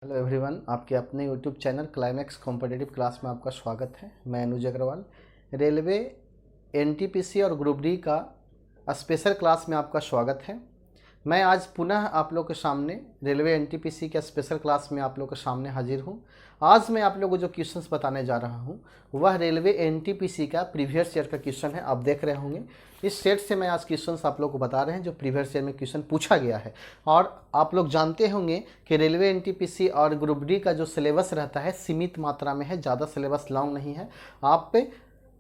Hello everyone, आपके अपने YouTube channel climax competitive class में आपका स्वागत है। मैं अनुज अग्रवाल। रेलवे एनटीपीसी और ग्रुप डी का स्पेशल क्लास में आपका स्वागत है। मैं आज पुनः आप लोग के सामने रेलवे एनटीपीसी के स्पेशल क्लास में आप लोग के सामने हाजिर हूँ। आज मैं आप लोगों को जो क्वेश्चंस बताने जा रहा हूँ वह रेलवे एनटीपीसी का प्रीवियस ईयर का क्वेश्चन है। आप देख रहे होंगे इस सेट से मैं आज क्वेश्चंस आप लोग को बता रहे हैं जो प्रीवियस ईयर में क्वेश्चन पूछा गया है। और आप लोग जानते होंगे कि रेलवे एनटीपीसी और ग्रुप डी का जो सिलेबस रहता है सीमित मात्रा में है, ज़्यादा सिलेबस लॉन्ग नहीं है। आप पे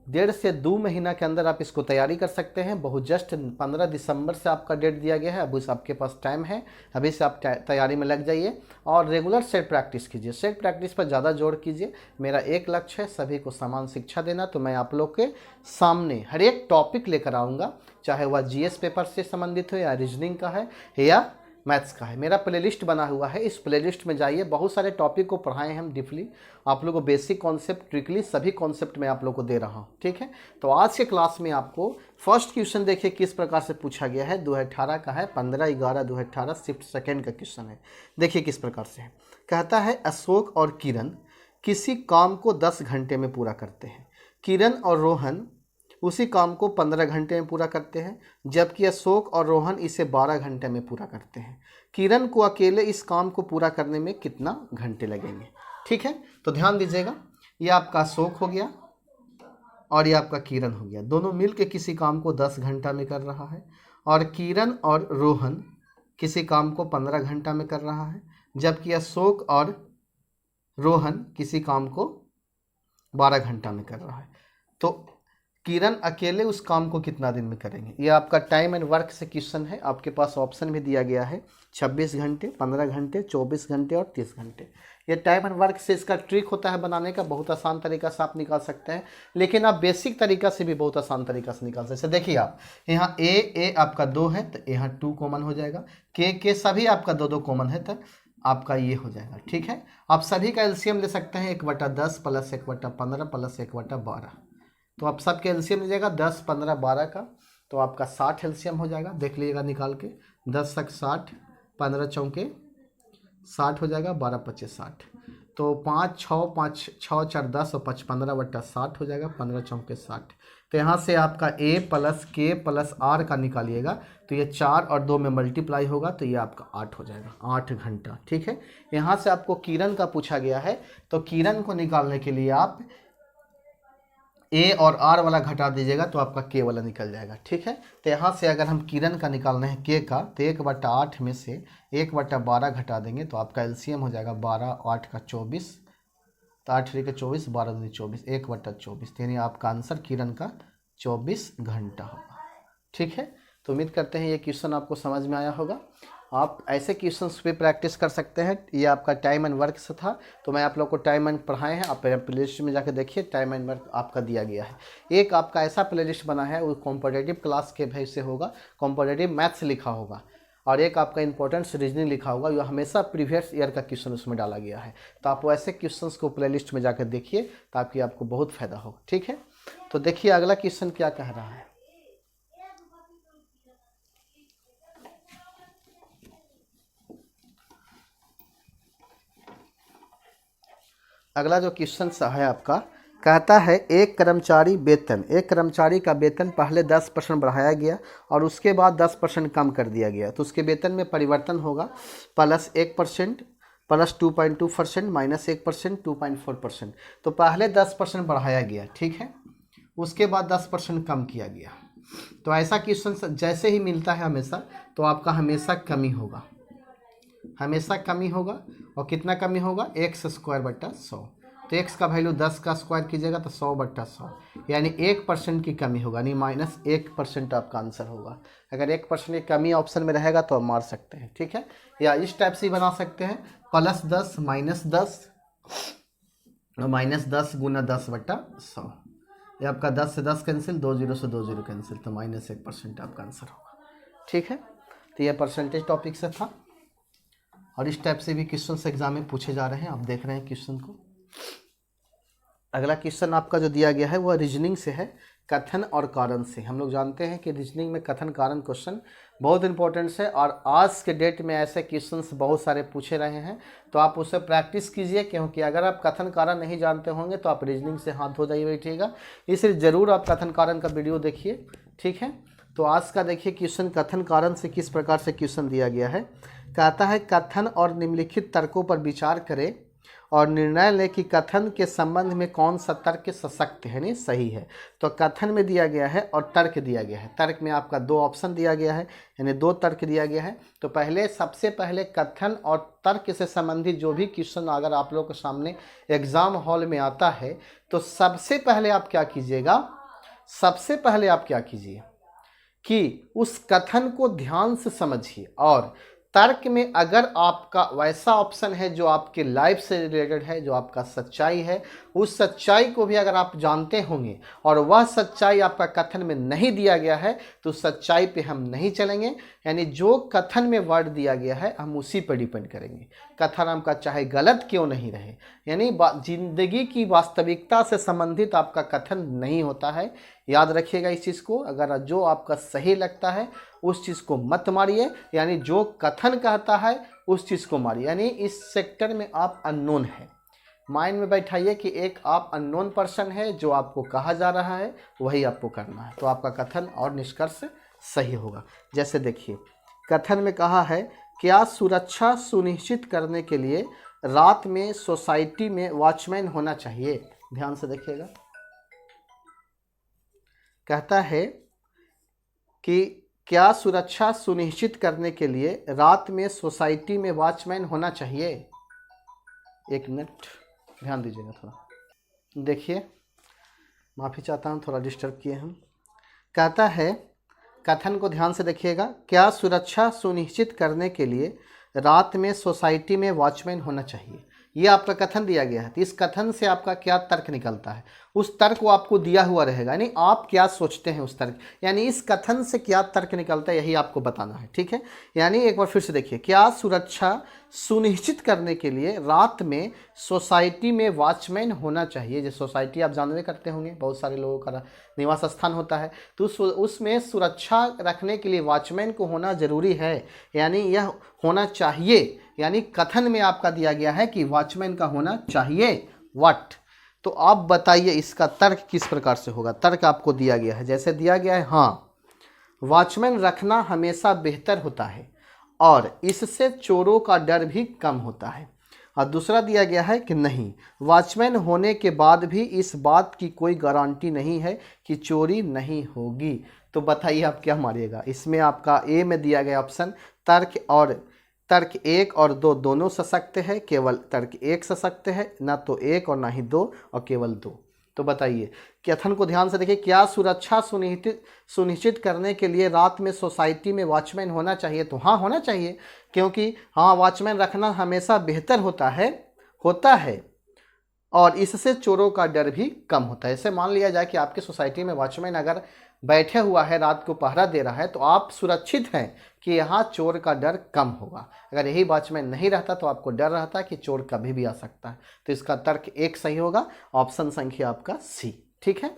1.5 से 2 महीना के अंदर आप इसको तैयारी कर सकते हैं। बहुत जस्ट 15 दिसंबर से आपका डेट दिया गया है। अभी से आपके पास टाइम है, अभी से आप तैयारी में लग जाइए और रेगुलर सेट प्रैक्टिस कीजिए। सेट प्रैक्टिस पर ज़्यादा जोर कीजिए। मेरा एक लक्ष्य है सभी को समान शिक्षा देना। तो मैं आप लोग के सामने हर एक टॉपिक लेकर आऊँगा, चाहे वह जीएस पेपर से संबंधित हो या रीजनिंग का है या मैथ्स का है। मेरा प्लेलिस्ट बना हुआ है, इस प्लेलिस्ट में जाइए। बहुत सारे टॉपिक को पढ़ाए हैं हम डीपली, आप लोगों को बेसिक कॉन्सेप्ट, ट्रिकली सभी कॉन्सेप्ट मैं आप लोग को दे रहा हूँ। ठीक है, तो आज के क्लास में आपको फर्स्ट क्वेश्चन देखिए किस प्रकार से पूछा गया है। 2018 का है, 15/11/2018 शिफ्ट सेकेंड का क्वेश्चन है। देखिए किस प्रकार से है। कहता है अशोक और किरण किसी काम को 10 घंटे में पूरा करते हैं। किरण और रोहन उसी काम को 15 घंटे में पूरा करते हैं, जबकि अशोक और रोहन इसे 12 घंटे में पूरा करते हैं। किरण को अकेले इस काम को पूरा करने में कितना घंटे लगेंगे। ठीक है, तो ध्यान दीजिएगा, ये आपका अशोक हो गया और ये आपका किरण हो गया। दोनों मिलकर किसी काम को 10 घंटा में कर रहा है और किरण और रोहन किसी काम को 15 घंटा में कर रहा है, जबकि अशोक और रोहन किसी काम को 12 घंटा में कर रहा है। तो किरण अकेले उस काम को कितना दिन में करेंगे। ये आपका टाइम एंड वर्क से क्वेश्चन है। आपके पास ऑप्शन भी दिया गया है 26 घंटे, 15 घंटे, 24 घंटे और 30 घंटे। ये टाइम एंड वर्क से इसका ट्रिक होता है बनाने का। बहुत आसान तरीका से आप निकाल सकते हैं, लेकिन आप बेसिक तरीका से भी बहुत आसान तरीका से निकाल सकते हैं। देखिए आप यहाँ ए आपका 2 है तो यहाँ 2 कॉमन हो जाएगा। के सभी आपका 2 कॉमन है तो आपका ये हो जाएगा। ठीक है, आप सभी का एलसीएम ले सकते हैं 1/10 प्लस 1/15 प्लस 1/12। तो आप सबके एलसीएम लीजिएगा 10, 15, 12 का, तो आपका 60 एलसीएम हो जाएगा। देख लीजिएगा निकाल के, 10 तक 60, 15 चौके 60 हो जाएगा, 12 25 60। तो 5 6 4 10 और 5 15/60 हो जाएगा, 15 चौके 60। तो यहाँ से आपका ए प्लस के प्लस आर का निकालिएगा तो ये 4 और 2 में मल्टीप्लाई होगा तो ये आपका 8 हो जाएगा, 8 घंटा। ठीक है, यहाँ से आपको किरण का पूछा गया है, तो किरण को निकालने के लिए आप ए और आर वाला घटा दीजिएगा तो आपका के वाला निकल जाएगा। ठीक है, तो यहाँ से अगर हम किरण का निकालना है के का, तो 1/8 में से 1/12 घटा देंगे तो आपका एलसीएम हो जाएगा 12, 8 का 24, तो 8 3 के 24, 12 दूनी 24, 1/24। यानी आपका आंसर किरण का 24 घंटा होगा। ठीक है, तो उम्मीद करते हैं ये क्वेश्चन आपको समझ में आया होगा। आप ऐसे क्वेश्चंस पे प्रैक्टिस कर सकते हैं। ये आपका टाइम एंड वर्क से था, तो मैं आप लोग को टाइम एंड पढ़ाए हैं। आप प्लेलिस्ट में जाकर देखिए, टाइम एंड वर्क आपका दिया गया है। एक आपका ऐसा प्लेलिस्ट बना है वो कॉम्पिटिटिव क्लास के भेज से होगा, कॉम्पिटिटिव मैथ्स लिखा होगा, और एक आपका इंपॉर्टेंट रीजनिंग लिखा होगा। जो हमेशा प्रीवियस ईयर का क्वेश्चन उसमें डाला गया है। तो आप ऐसे क्वेश्चंस को प्लेलिस्ट में जाकर देखिए ताकि आपको बहुत फायदा हो। ठीक है, तो देखिए अगला क्वेश्चन क्या कह रहा है। अगला जो क्वेश्चन है आपका, कहता है एक कर्मचारी का वेतन पहले 10% बढ़ाया गया और उसके बाद 10% कम कर दिया गया, तो उसके वेतन में परिवर्तन होगा +1%, +2.2%, -1%, 2.4%। तो पहले 10% बढ़ाया गया, ठीक है, उसके बाद 10% कम किया गया। तो ऐसा क्वेश्चन जैसे ही मिलता है हमेशा, तो आपका हमेशा कमी होगा, हमेशा कमी होगा। और कितना कमी होगा, x²/100। तो x का वैल्यू 10 का स्क्वायर कीजिएगा तो 100/100, यानी 1% की कमी होगा, यानी -1% आपका आंसर होगा। अगर 1% की कमी ऑप्शन में रहेगा तो आप मार सकते हैं। ठीक है, या इस टाइप से बना सकते हैं, +10 -10 -10 गुना 10/100। ये आपका 10 से 10 कैंसिल, 2 0 से 2 0 कैंसिल, तो -1% आपका आंसर होगा। ठीक है, तो ये परसेंटेज टॉपिक से था और इस टाइप से भी क्वेश्चन एग्जाम में पूछे जा रहे हैं। आप देख रहे हैं क्वेश्चन को। अगला क्वेश्चन आपका जो दिया गया है वह रीजनिंग से है। कथन और कारण से। हम लोग जानते हैं कि रीजनिंग में कथन कारण क्वेश्चन बहुत इंपॉर्टेंट है और आज के डेट में ऐसे क्वेश्चंस बहुत सारे पूछे रहे हैं, तो आप उससे प्रैक्टिस कीजिए, क्योंकि अगर आप कथन कारण नहीं जानते होंगे तो आप रीजनिंग से हाथ धो जाइए बैठिएगा। इसलिए ज़रूर आप कथन कारण का वीडियो देखिए, ठीक है। तो आज का देखिए क्वेश्चन कथन कारण से किस प्रकार से क्वेश्चन दिया गया है। कहता है कथन और निम्नलिखित तर्कों पर विचार करें और निर्णय लें कि कथन के संबंध में कौन सा तर्क सशक्त है, नहीं सही है। तो कथन में दिया गया है और तर्क दिया गया है। तर्क में आपका 2 ऑप्शन दिया गया है, यानी 2 तर्क दिया गया है। तो सबसे पहले कथन और तर्क से संबंधित जो भी क्वेश्चन अगर आप लोग के सामने एग्जाम हॉल में आता है, तो सबसे पहले आप क्या कीजिएगा, सबसे पहले आप क्या कीजिए कि उस कथन को ध्यान से समझिए, और तर्क में अगर आपका वैसा ऑप्शन है जो आपके लाइफ से रिलेटेड है, जो आपका सच्चाई है, उस सच्चाई को भी अगर आप जानते होंगे और वह सच्चाई आपका कथन में नहीं दिया गया है, तो सच्चाई पे हम नहीं चलेंगे। यानी जो कथन में वर्ड दिया गया है हम उसी पर डिपेंड करेंगे, कथन आपका चाहे गलत क्यों नहीं रहे। यानी जिंदगी की वास्तविकता से संबंधित आपका कथन नहीं होता है, याद रखिएगा इस चीज़ को। अगर जो आपका सही लगता है उस चीज़ को मत मारिए, यानी जो कथन कहता है उस चीज़ को मारिए। यानी इस सेक्टर में आप अननोन है, माइंड में बैठाइए कि एक आप अननोन पर्सन है, जो आपको कहा जा रहा है वही आपको करना है, तो आपका कथन और निष्कर्ष सही होगा। जैसे देखिए कथन में कहा है क्या सुरक्षा सुनिश्चित करने के लिए रात में सोसाइटी में वॉचमैन होना चाहिए। ध्यान से देखिएगा, कहता है कि क्या सुरक्षा सुनिश्चित करने के लिए रात में सोसाइटी में वॉचमैन होना चाहिए। 1 मिनट ध्यान दीजिएगा थोड़ा, देखिए माफ़ी चाहता हूँ थोड़ा डिस्टर्ब किए हम। कहता है कथन को ध्यान से देखिएगा, क्या सुरक्षा सुनिश्चित करने के लिए रात में सोसाइटी में वॉचमैन होना चाहिए। ये आपका कथन दिया गया है, तो इस कथन से आपका क्या तर्क निकलता है, उस तर्क को आपको दिया हुआ रहेगा, यानी आप क्या सोचते हैं उस तर्क, यानी इस कथन से क्या तर्क निकलता है यही आपको बताना है, ठीक है। यानी एक बार फिर से देखिए, क्या सुरक्षा सुनिश्चित करने के लिए रात में सोसाइटी में वॉचमैन होना चाहिए। जो सोसाइटी आप जानते करते होंगे बहुत सारे लोगों का निवास स्थान होता है, तो उसमें सुरक्षा रखने के लिए वॉचमैन को होना जरूरी है, यानी यह होना चाहिए। यानी कथन में आपका दिया गया है कि वॉचमैन का होना चाहिए व्हाट। तो आप बताइए इसका तर्क किस प्रकार से होगा। तर्क आपको दिया गया है, जैसे दिया गया है, हाँ वॉचमैन रखना हमेशा बेहतर होता है और इससे चोरों का डर भी कम होता है। और दूसरा दिया गया है कि नहीं, वॉचमैन होने के बाद भी इस बात की कोई गारंटी नहीं है कि चोरी नहीं होगी। तो बताइए आप क्या मारिएगा। इसमें आपका ए में दिया गया ऑप्शन तर्क 1 और 2 दोनों सशक्त है, केवल तर्क 1 सशक्त है, ना तो 1 और ना ही 2 और केवल 2। तो बताइए कथन को ध्यान से देखिए, क्या सुरक्षा सुनिश्चित करने के लिए रात में सोसाइटी में वॉचमैन होना चाहिए। तो हाँ होना चाहिए, क्योंकि हाँ वॉचमैन रखना हमेशा बेहतर होता है और इससे चोरों का डर भी कम होता है। ऐसे मान लिया जाए कि आपकी सोसाइटी में वॉचमैन अगर बैठे हुआ है, रात को पहरा दे रहा है, तो आप सुरक्षित हैं कि यहाँ चोर का डर कम होगा। अगर यही वॉचमैन नहीं रहता तो आपको डर रहता कि चोर कभी भी आ सकता है। तो इसका तर्क 1 सही होगा, ऑप्शन संख्या आपका सी, ठीक है।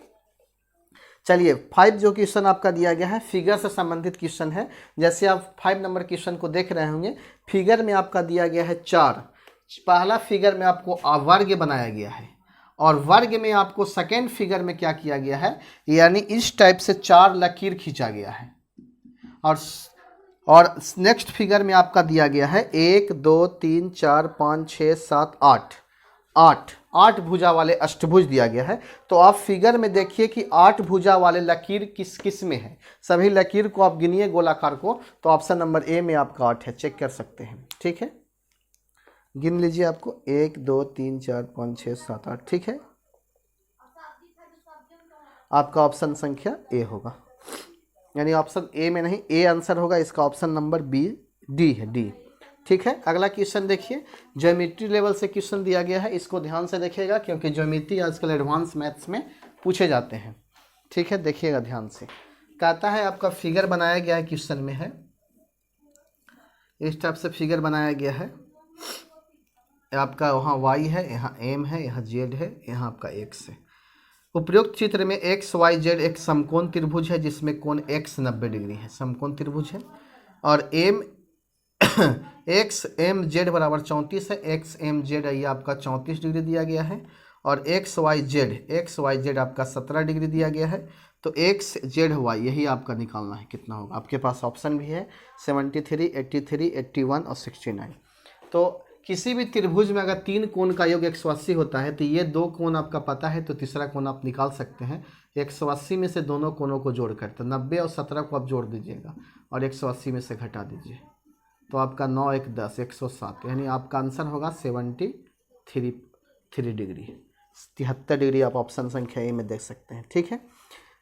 चलिए 5 जो क्वेश्चन आपका दिया गया है फिगर से संबंधित क्वेश्चन है। जैसे आप 5 नंबर क्वेश्चन को देख रहे होंगे, फिगर में आपका दिया गया है 4। पहला फिगर में आपको वर्ग बनाया गया है और वर्ग में आपको सेकेंड फिगर में क्या किया गया है, यानी इस टाइप से 4 लकीर खींचा गया है। और नेक्स्ट फिगर में आपका दिया गया है 1 2 3 4 5 6 7 8 भुजा वाले अष्टभुज दिया गया है। तो आप फिगर में देखिए कि 8 भुजा वाले लकीर किस किस में है। सभी लकीर को आप गिनिए गोलाकार को, तो ऑप्शन नंबर ए में आपका 8 है, चेक कर सकते हैं, ठीक है। गिन लीजिए, आपको 1 2 3 4 5 6 7 8, ठीक है। आपका ऑप्शन संख्या ए होगा, यानी ऑप्शन ए में नहीं, ए आंसर होगा इसका, ऑप्शन नंबर डी है, डी, ठीक है। अगला क्वेश्चन देखिए, ज्योमेट्री लेवल से क्वेश्चन दिया गया है, इसको ध्यान से देखिएगा क्योंकि ज्योमेट्री आजकल एडवांस मैथ्स में पूछे जाते हैं, ठीक है। देखिएगा ध्यान से, कहता है आपका फिगर बनाया गया है, क्वेश्चन में है इस टाइप से फिगर बनाया गया है। आपका वहाँ y है, यहाँ m है, यहाँ z है, यहाँ आपका x है। उपरोक्त चित्र में एक्स वाई जेड एक समकोण त्रिभुज है जिसमें कोण x 90 डिग्री है, समकोण त्रिभुज है। और एम एक्स एम जेड बराबर 34 है, एक्स एम जेड ये आपका 34 डिग्री दिया गया है। और एक्स वाई जेड आपका 17 डिग्री दिया गया है। तो एक्स जेड वाई यही आपका निकालना है, कितना होगा। आपके पास ऑप्शन भी है 73, 83, 81 और 69। तो किसी भी त्रिभुज में अगर तीन कोण का योग 180 होता है तो ये दो कोण आपका पता है तो तीसरा कोण आप निकाल सकते हैं। 180 में से दोनों कोणों को जोड़कर, तो 90 और 17 को आप जोड़ दीजिएगा और 180 में से घटा दीजिए, तो आपका 9 1 10 107, यानी आपका आंसर होगा 73 डिग्री, 73 डिग्री आप ऑप्शन संख्या ए में देख सकते हैं। ठीक है,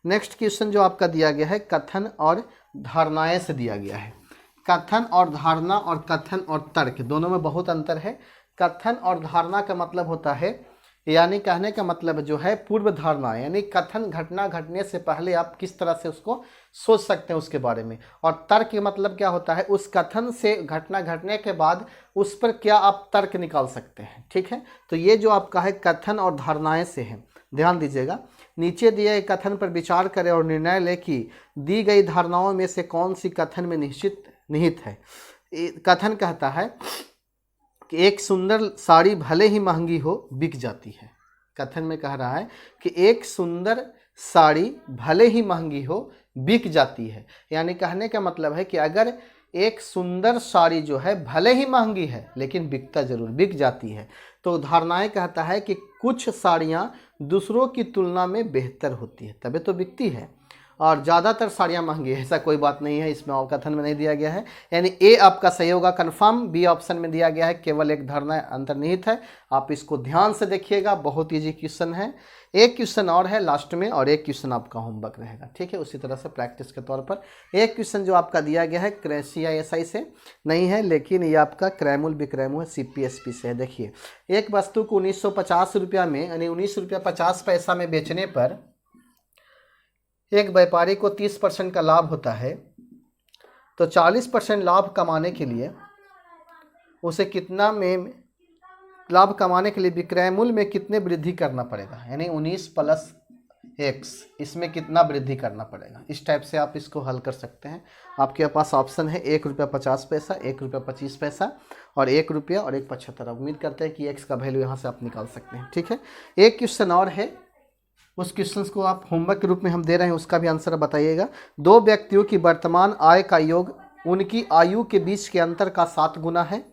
नेक्स्ट क्वेश्चन जो आपका दिया गया है कथन और धारणाएं से दिया गया है। कथन और धारणा और कथन और तर्क दोनों में बहुत अंतर है। कथन और धारणा का मतलब होता है, यानी कहने का मतलब जो है पूर्व धारणा, यानी कथन घटना घटने से पहले आप किस तरह से उसको सोच सकते हैं उसके बारे में। और तर्क मतलब क्या होता है, उस कथन से घटना घटने के बाद उस पर क्या आप तर्क निकाल सकते हैं। ठीक है, तो ये जो आपका है कथन और धारणाएं से है। ध्यान दीजिएगा, नीचे दिए गए कथन पर विचार करें और निर्णय लें कि दी गई धारणाओं में से कौन सी कथन में निहित है। कथन कहता है कि एक सुंदर साड़ी भले ही महंगी हो बिक जाती है। कथन में कह रहा है कि एक सुंदर साड़ी भले ही महंगी हो बिक जाती है, यानी कहने का मतलब है कि अगर एक सुंदर साड़ी जो है भले ही महंगी है लेकिन बिक जाती है। तो धारणाएं कहता है कि कुछ साड़ियां दूसरों की तुलना में बेहतर होती है तभी तो बिकती है, और ज़्यादातर साड़ियाँ महंगी है, ऐसा कोई बात नहीं है, इसमें और कथन में नहीं दिया गया है। यानी ए आपका सही होगा कन्फर्म। बी ऑप्शन में दिया गया है केवल एक धारणा अंतर्निहित है। आप इसको ध्यान से देखिएगा, बहुत ईजी क्वेश्चन है। एक क्वेश्चन और है लास्ट में और एक क्वेश्चन आपका होमवर्क रहेगा। ठीक है, उसी तरह से प्रैक्टिस के तौर पर एक क्वेश्चन जो आपका दिया गया है CISI से नहीं है, लेकिन ये आपका क्रैमुल विक्रैमुल CPSP से है। देखिए, एक वस्तु को 1950 रुपया में, यानी 19 रुपया 50 पैसा में बेचने पर एक व्यापारी को 30% का लाभ होता है, तो 40% लाभ कमाने के लिए उसे कितना में लाभ कमाने के लिए विक्रय मूल्य में कितने वृद्धि करना पड़ेगा, यानी 19 + x इसमें कितना वृद्धि करना पड़ेगा। इस टाइप से आप इसको हल कर सकते हैं। आपके पास ऑप्शन है 1 रुपया 50 पैसा, 1 रुपया 25 पैसा और 1 रुपया और 1.75। उम्मीद करते हैं कि x का वैल्यू यहाँ से आप निकाल सकते हैं। ठीक है, एक क्वेश्चन और है, उस क्वेश्चन को आप होमवर्क के रूप में हम दे रहे हैं, उसका भी आंसर बताइएगा। दो व्यक्तियों की वर्तमान आय का योग उनकी आयु के बीच के अंतर का 7 गुना है।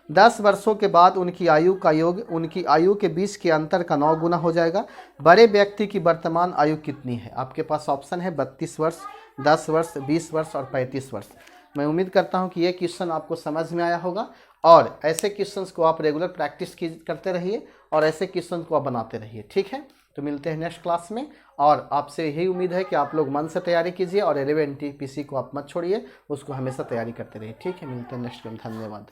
10 वर्षों के बाद उनकी आयु का योग उनकी आयु के बीच के अंतर का 9 गुना हो जाएगा। बड़े व्यक्ति की वर्तमान आयु कितनी है। आपके पास ऑप्शन है 32 वर्ष, 10 वर्ष, 20 वर्ष और 35 वर्ष। मैं उम्मीद करता हूं कि ये क्वेश्चन आपको समझ में आया होगा और ऐसे क्वेश्चंस को आप रेगुलर प्रैक्टिस करते रहिए और ऐसे क्वेश्चन को आप बनाते रहिए। ठीक है, तो मिलते हैं नेक्स्ट क्लास में और आपसे यही उम्मीद है कि आप लोग मन से तैयारी कीजिए और रेलवे NTPC को आप मत छोड़िए, उसको हमेशा तैयारी करते रहिए। ठीक है, मिलते हैं नेक्स्ट टाइम। धन्यवाद।